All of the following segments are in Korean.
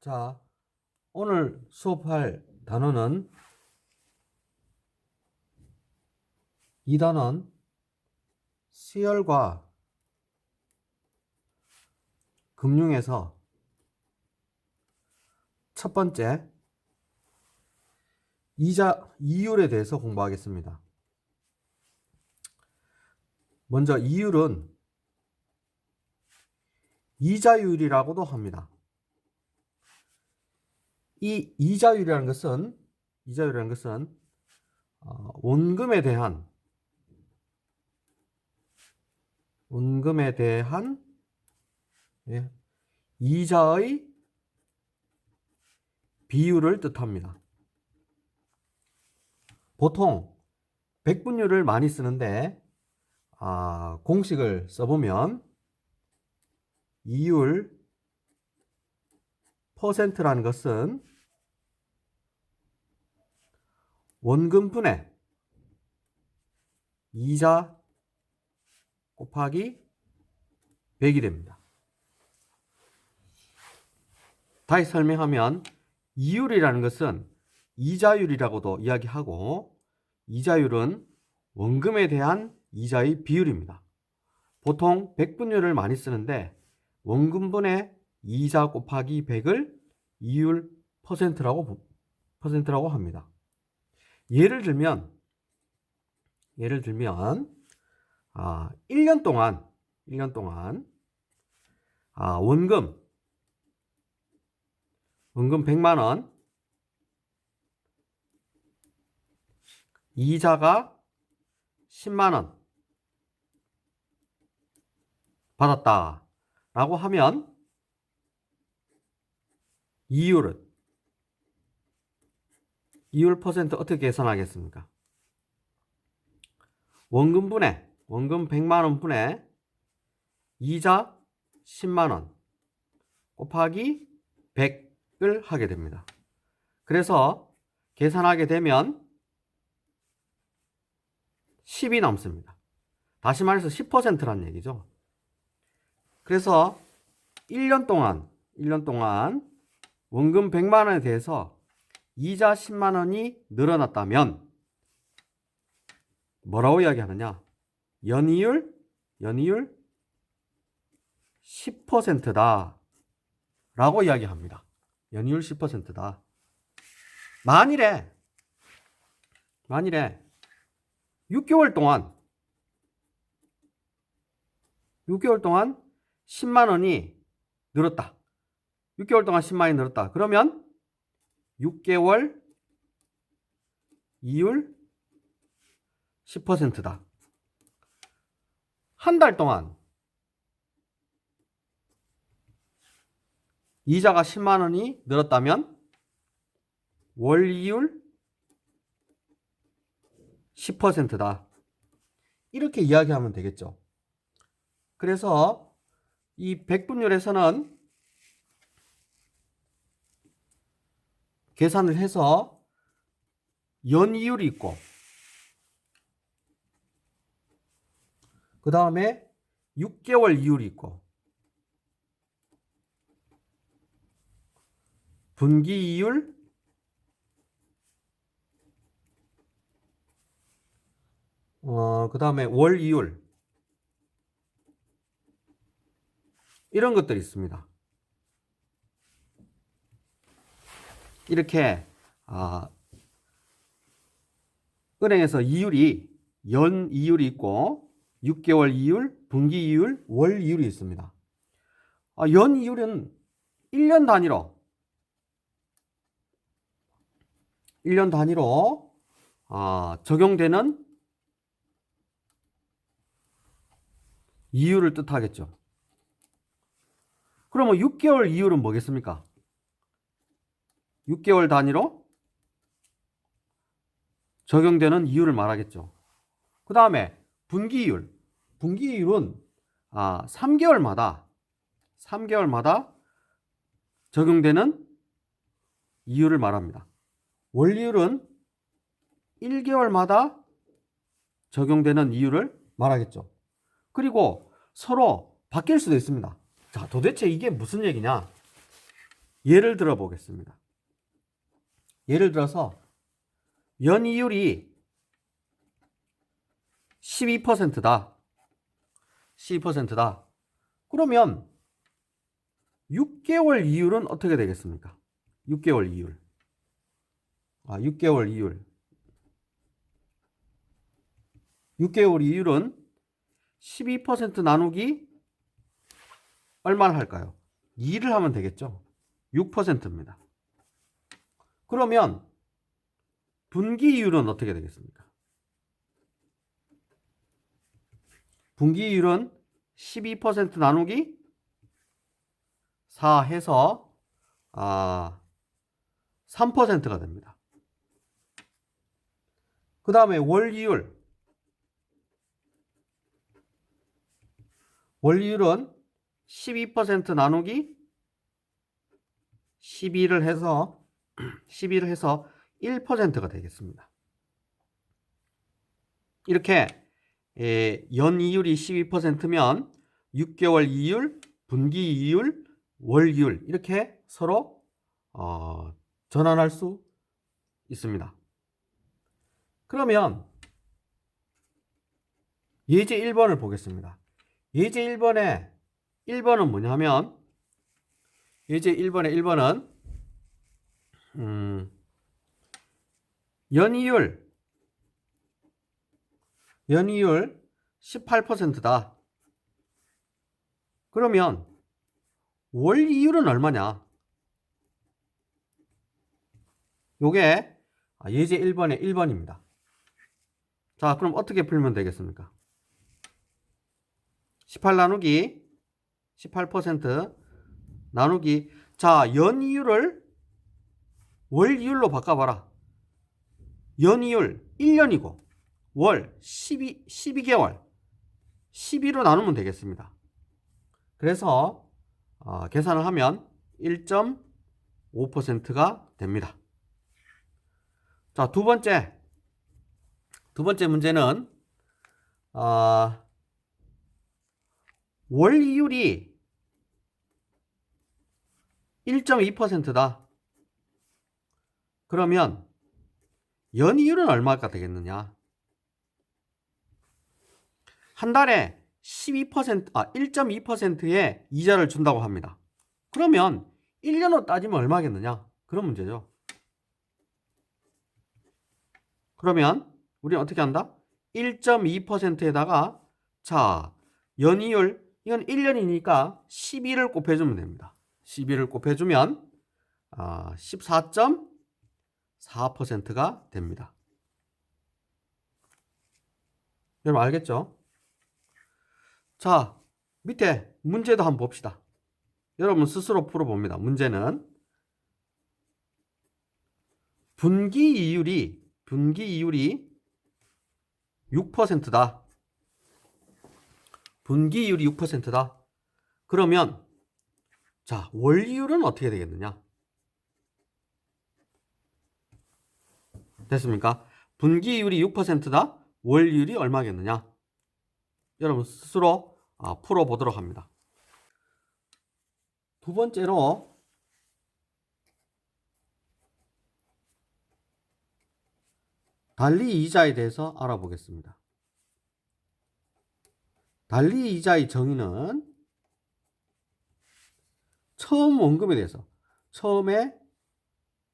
자, 오늘 수업할 단어는 이 단어는 수열과 금융에서 첫 번째 이율에 대해서 공부하겠습니다. 먼저 이율은 이자율이라고도 합니다. 이 이자율이라는 것은 원금에 대한 이자의 비율을 뜻합니다. 보통 백분율을 많이 쓰는데 공식을 써보면 이율 퍼센트라는 것은 원금분의 이자 곱하기 100이 됩니다. 다시 설명하면 이율이라는 것은 이자율이라고도 이야기하고 이자율은 원금에 대한 이자의 비율입니다. 보통 백분율을 많이 쓰는데 원금분의 이자 곱하기 100을 이율 퍼센트라고 합니다. 예를 들면 1년 동안 원금 100만 원, 이자가 10만 원 받았다 라고 하면 이율 퍼센트 어떻게 계산하겠습니까? 원금 100만 원 분의 이자 10만 원 곱하기 100을 하게 됩니다. 그래서 계산하게 되면 10이 남습니다. 다시 말해서 10%라는 얘기죠. 그래서 1년 동안 원금 100만 원에 대해서 이자 10만 원이 늘어났다면 뭐라고 이야기하느냐? 연이율 10%다 라고 이야기합니다. 연이율 10%다. 만일에 6개월 동안 10만 원이 늘었다. 6개월 동안 10만 원이 늘었다. 그러면 6개월 이율 10%다. 한 달 동안 이자가 10만 원이 늘었다면 월 이율 10%다. 이렇게 이야기하면 되겠죠. 그래서 이 백분율에서는 계산을 해서 연이율이 있고 그 다음에 6개월 이율이 있고 분기 이율 그 다음에 월 이율 이런 것들이 있습니다. 이렇게 은행에서 연 이율이 있고 6개월 이율, 분기 이율, 월 이율이 있습니다. 연 이율은 1년 단위로 적용되는 이율을 뜻하겠죠. 그러면 6개월 이율은 뭐겠습니까? 6개월 단위로 적용되는 이율을 말하겠죠. 그 다음에 분기이율은 3개월마다 적용되는 이율을 말합니다. 월이율은 1개월마다 적용되는 이율을 말하겠죠. 그리고 서로 바뀔 수도 있습니다. 자, 도대체 이게 무슨 얘기냐? 예를 들어 보겠습니다. 예를 들어서 연이율이 12%다. 12%다. 그러면 6개월 이율은 어떻게 되겠습니까? 6개월 이율. 6개월 이율. 6개월 이율은 12% 나누기 얼마를 할까요? 2를 하면 되겠죠. 6%입니다. 그러면 분기 이율은 어떻게 되겠습니까? 분기 이율은 12% 나누기 4 해서 3%가 됩니다. 그 다음에 월 이율. 월 이율은 12% 나누기 12를 해서 1%가 되겠습니다. 이렇게 연 이율이 12%면 6개월 이율, 분기 이율, 월 이율 이렇게 서로 전환할 수 있습니다. 그러면 예제 1번을 보겠습니다. 예제 1번은 뭐냐면 예제 1번의 1번은 연이율 18%다. 그러면 월 이율은 얼마냐? 요게 예제 1번의 1번입니다. 자, 그럼 어떻게 풀면 되겠습니까? 18 나누기 18% 나누기 자, 연이율을 월 이율로 바꿔봐라. 연이율 1년이고 월 12개월 12로 나누면 되겠습니다. 그래서 계산을 하면 1.5%가 됩니다. 자, 두 번째 문제는 월 이율이 1.2%다. 그러면 연이율은 얼마가 되겠느냐? 한 달에 1.2%의 이자를 준다고 합니다. 그러면 1년으로 따지면 얼마겠느냐? 그런 문제죠. 그러면 우리는 어떻게 한다? 1.2%에다가 자, 연이율 이건 1년이니까 12를 곱해주면 됩니다. 12를 곱해주면 14.4%가 됩니다. 여러분 알겠죠? 자, 밑에 문제도 한번 봅시다. 여러분 스스로 풀어봅니다. 문제는 분기 이율이 6%다. 분기 이율이 6%다. 그러면 자, 월 이율은 어떻게 되겠느냐? 됐습니까? 분기 이율이 6%다. 월 이율이 얼마겠느냐? 여러분 스스로 풀어보도록 합니다. 두 번째로 달리 이자에 대해서 알아보겠습니다. 달리 이자의 정의는 처음 원금에 대해서 처음에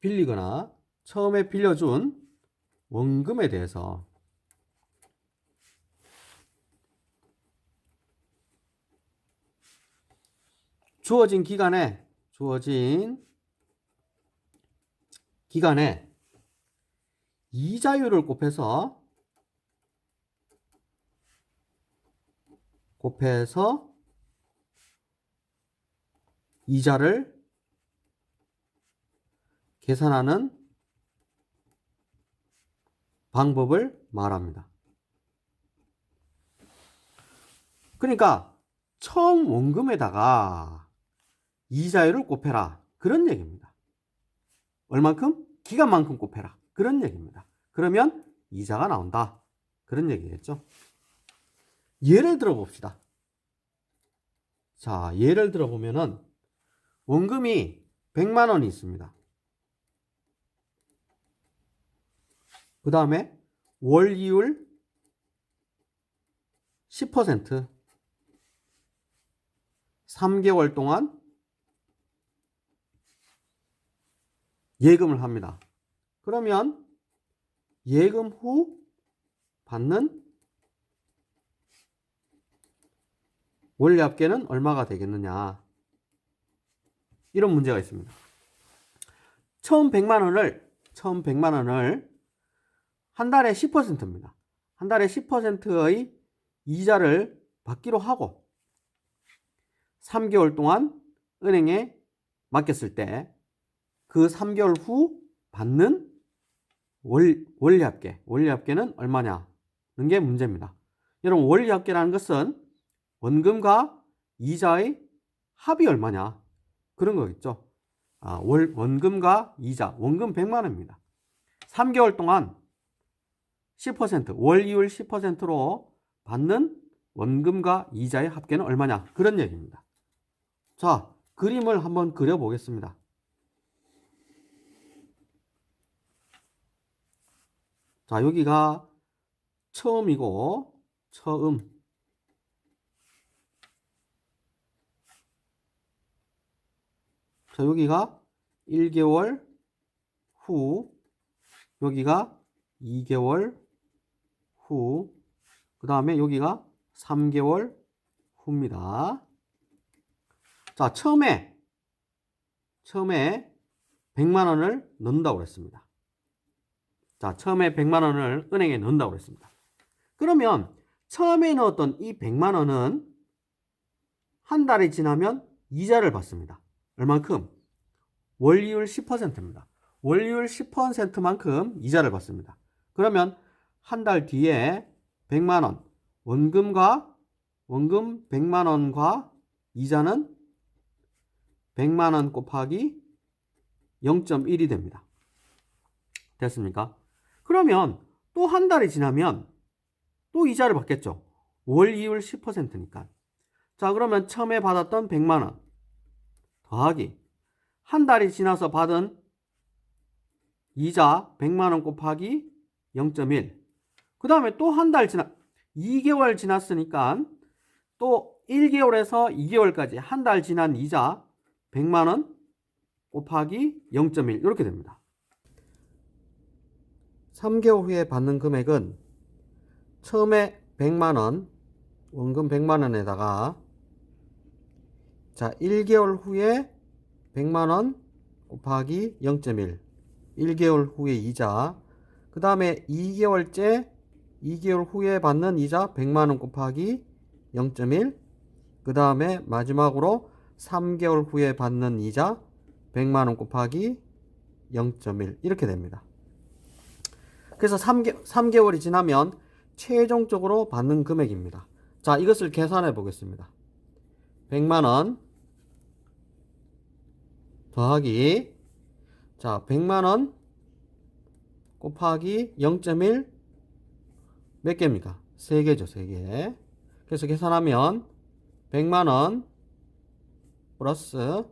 빌리거나 처음에 빌려준 원금에 대해서 주어진 기간에 이자율을 곱해서 이자를 계산하는 방법을 말합니다. 그러니까 처음 원금에다가 이자율을 곱해라. 그런 얘기입니다. 얼만큼? 기간만큼 곱해라. 그런 얘기입니다. 그러면 이자가 나온다. 그런 얘기겠죠. 예를 들어 봅시다. 자, 예를 들어 보면은 원금이 100만 원이 있습니다. 그 다음에 월이율 10%, 3개월 동안 예금을 합니다. 그러면 예금 후 받는 원리합계는 얼마가 되겠느냐, 이런 문제가 있습니다. 처음 100만 원을 한 달에 10%입니다. 한 달에 10%의 이자를 받기로 하고 3개월 동안 은행에 맡겼을 때 그 3개월 후 받는 원리합계는 얼마냐는 게 문제입니다. 여러분, 원리합계라는 것은 원금과 이자의 합이 얼마냐, 그런 거겠죠. 원금과 이자, 원금 100만 원입니다. 3개월 동안 10%, 월이율 10%로 받는 원금과 이자의 합계는 얼마냐, 그런 얘기입니다. 자, 그림을 한번 그려보겠습니다. 자, 여기가 처음이고, 처음. 자, 여기가 1개월 후, 여기가 2개월 후, 그 다음에 여기가 3개월 후입니다. 자, 처음에 100만 원을 넣는다고 그랬습니다. 자, 처음에 100만 원을 은행에 넣는다고 그랬습니다. 그러면 처음에 넣었던 이 100만 원은 한 달이 지나면 이자를 받습니다. 얼만큼? 월이율 10%입니다. 월이율 10%만큼 이자를 받습니다. 그러면 한 달 뒤에 100만 원, 원금 100만 원과 이자는 100만 원 곱하기 0.1이 됩니다. 됐습니까? 그러면 또 한 달이 지나면 또 이자를 받겠죠. 월이율 10%니까. 자, 그러면 처음에 받았던 100만 원 더하기 한 달이 지나서 받은 이자 100만 원 곱하기 0.1. 그 다음에 또 한 달 2개월 지났으니까 또 1개월에서 2개월까지 한 달 지난 이자 100만 원 곱하기 0.1, 이렇게 됩니다. 3개월 후에 받는 금액은 처음에 100만 원, 원금 100만 원에다가, 자, 1개월 후에 100만 원 곱하기 0.1, 1개월 후에 이자, 그 다음에 2개월 후에 받는 이자 100만 원 곱하기 0.1, 그 다음에 마지막으로 3개월 후에 받는 이자 100만 원 곱하기 0.1, 이렇게 됩니다. 그래서 3개월이 지나면 최종적으로 받는 금액입니다. 자, 이것을 계산해 보겠습니다. 100만 원 더하기, 자, 100만 원 곱하기 0.1 몇 개입니까? 3개죠, 3개. 그래서 계산하면 100만 원 플러스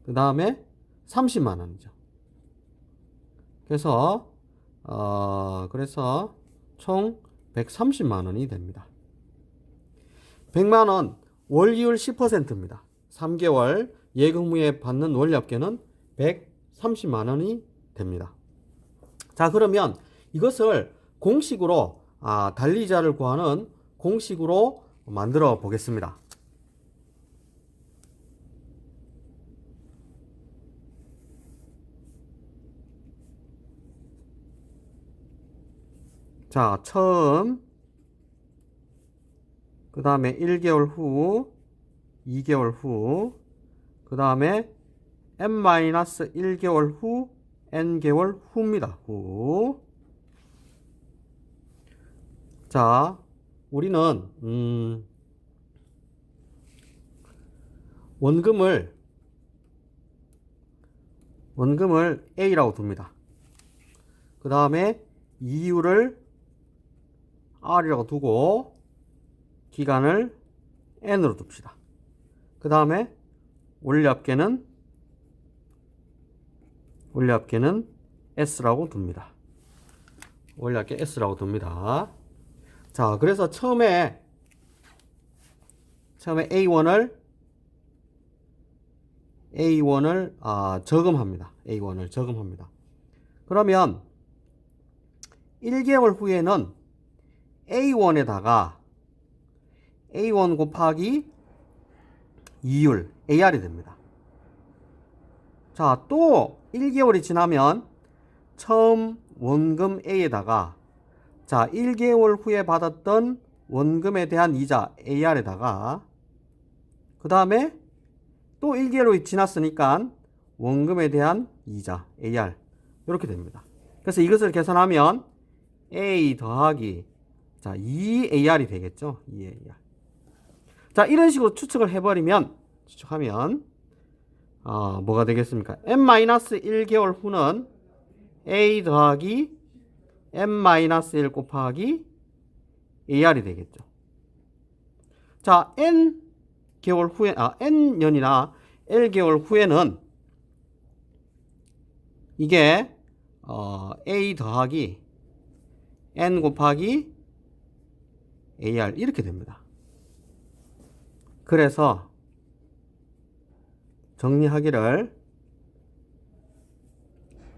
그 다음에 30만 원이죠. 그래서 총 130만 원이 됩니다. 100만 원 월이율 10%입니다. 3개월 예금 후에 받는 원리합계는 130만 원이 됩니다. 자, 그러면 이것을 공식으로 달리이자를 구하는 공식으로 만들어 보겠습니다. 자, 처음, 그 다음에 1개월 후, 2개월 후, 그 다음에 n-1개월 후, n개월 후입니다. 후. 자, 우리는 원금을 A라고 둡니다. 그 다음에 이율을 R이라고 두고 기간을 N으로 둡시다. 그 다음에 원리합계는 원리합계는 S라고 둡니다. 원리합계 S라고 둡니다. 자, 그래서 처음에 A1을 저금합니다. A1을 저금합니다. 그러면 1개월 후에는 A1에다가 A1 곱하기 2율 AR이 됩니다. 자, 또 1개월이 지나면 처음 원금 A에다가 자, 1개월 후에 받았던 원금에 대한 이자 AR에다가 그 다음에 또 1개월이 지났으니까 원금에 대한 이자 AR 이렇게 됩니다. 그래서 이것을 계산하면 A 더하기 자 2AR이 되겠죠. 2AR. 자, 이런 식으로 추측하면 뭐가 되겠습니까? n-1개월 후는 A 더하기 n-1 곱하기 AR이 되겠죠. 자, n년이나 L개월 후에는 이게 A 더하기 n 곱하기 AR 이렇게 됩니다. 그래서 정리하기를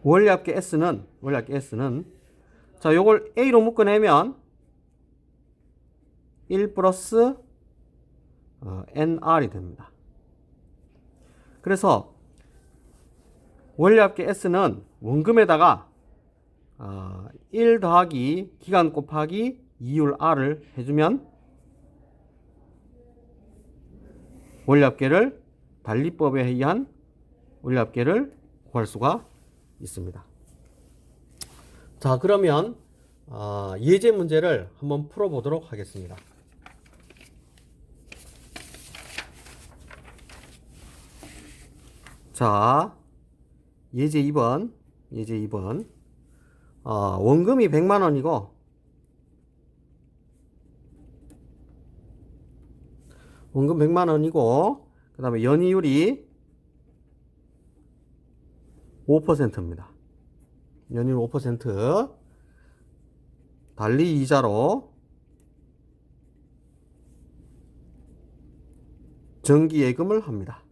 원리합계 S는 자, 요걸 A로 묶어내면 1 플러스 NR이 됩니다. 그래서 원리합계 S는 원금에다가 1 더하기 기간 곱하기 2율 R을 해주면 원리합계를 달리법에 의한 원리합계를 구할 수가 있습니다. 자, 그러면 예제 문제를 한번 풀어보도록 하겠습니다. 자, 예제 2번 원금이 100만원이고 원금 100만원이고 그 다음에 연이율이 5%입니다. 연이율 5%, 달리 이자로 정기예금을 합니다.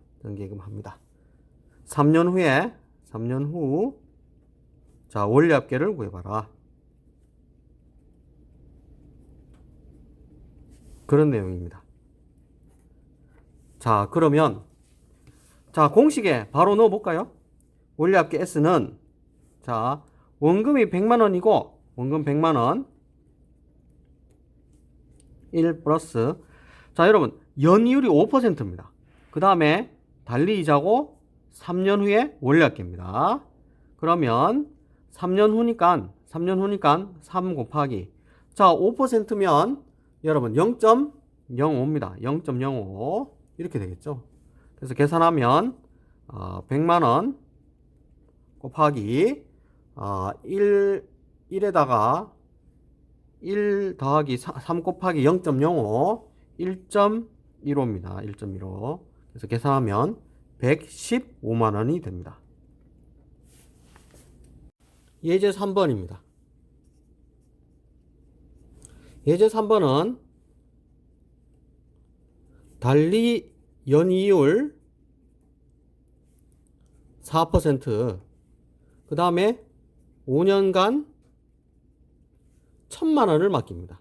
3년 후 자, 원리합계를 구해봐라. 그런 내용입니다. 자, 그러면 자, 공식에 바로 넣어볼까요? 원리합계 S는 자, 원금이 100만원이고 원금 100만원 1 플러스 자, 여러분 연이율이 5%입니다. 그 다음에 달리 이자고 3년 후에 원리합계입니다. 그러면 3년 후니까 3 곱하기 자, 5%면 여러분 0.05입니다. 0.05 이렇게 되겠죠. 그래서 계산하면 100만원 곱하기 1에다가 1 더하기 3 곱하기 0.05 1.15입니다. 1.15. 그래서 계산하면 115만원이 됩니다. 예제 3번입니다. 예제 3번은 달리 연이율 4%, 그 다음에 5년간 1000만원을 맡깁니다.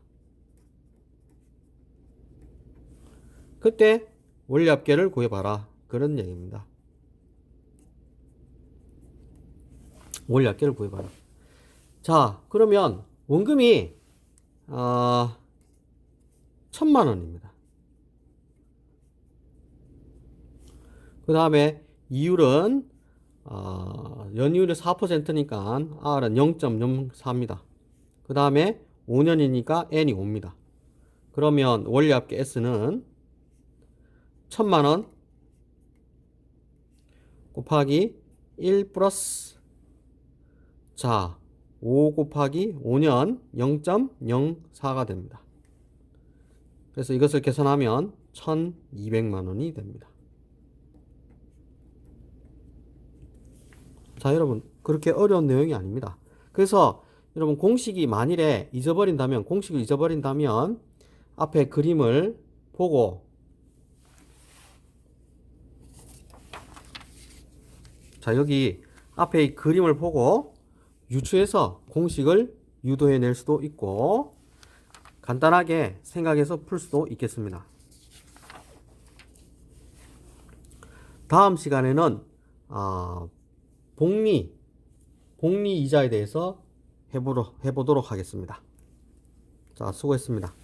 그때 원리합계를 구해봐라. 그런 얘기입니다. 원리합계를 구해봐라. 자, 그러면 원금이 1000만원입니다. 그 다음에 이율은 연이율이 4%니까 R은 0.04입니다. 그 다음에 5년이니까 N이 5입니다. 그러면 원리합계 S는 1000만원 곱하기 1 플러스 자, 5 곱하기 5년 0.04가 됩니다. 그래서 이것을 계산하면 1200만원이 됩니다. 자, 여러분, 그렇게 어려운 내용이 아닙니다. 그래서 여러분, 공식이 만일에 잊어버린다면, 공식을 잊어버린다면 앞에 그림을 보고, 자, 여기 앞에 이 그림을 보고 유추해서 공식을 유도해낼 수도 있고 간단하게 생각해서 풀 수도 있겠습니다. 다음 시간에는 복리 이자에 대해서 해보도록 하겠습니다. 자, 수고했습니다.